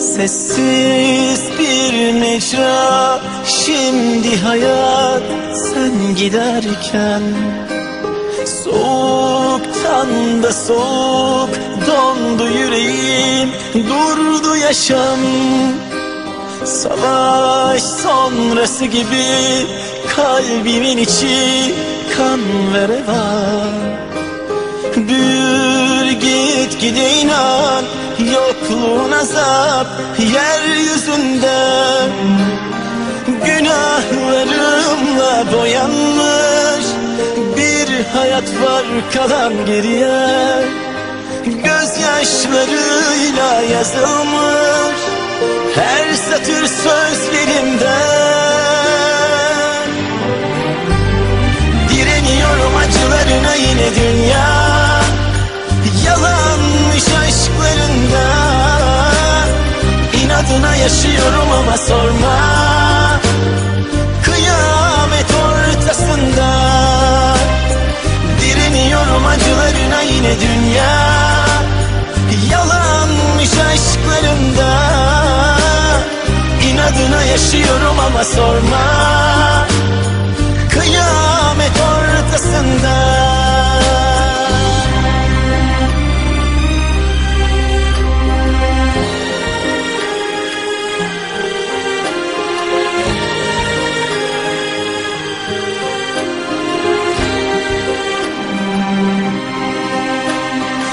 Sessiz bir mecra, şimdi hayat sen giderken. Soğuktan da soğuk dondu yüreğim, durdu yaşam. Savaş sonrası gibi kalbimin içi kan ve revan. Büyür gitgide inan, yokluğun azap yeryüzünde. Günahlarımla boyanmış bir hayat var kalan geriye. Gözyaşlarıyla yazılmış her satır sözlerimde. Direniyorum acılarına yine dünya, yalanmış aşklarında. İnadına yaşıyorum ama sorma, kıyamet ortasında. Direniyorum acılarına yine dünya, yalanmış aşklarında. İnadına yaşıyorum ama sorma, kıyamet ortasında.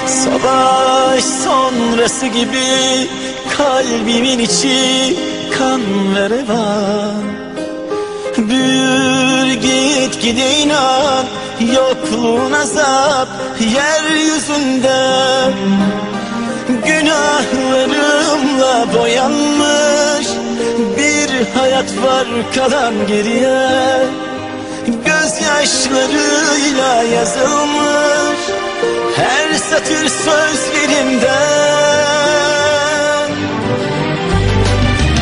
Savaş sonrası gibi kalbimin içi kan ve revan. Büyür gitgide inan, yokluğun azap yeryüzünde. Günahlarımla boyanmış bir hayat var kalan geriye. Gözyaşlarıyla yazılmış her satır sözlerimde.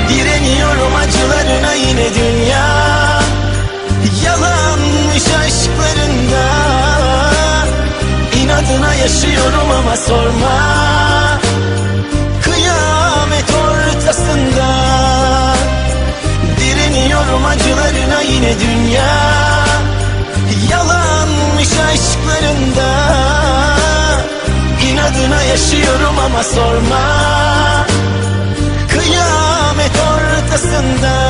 Direniyorum acılarına yine dünya, yalanmış aşklarında. İnadına yaşıyorum ama sorma, kıyamet ortasında. Direniyorum acılarına yine dünya, yalanmış aşklarında. İnadına yaşıyorum ama sorma, kıyamet ortasında.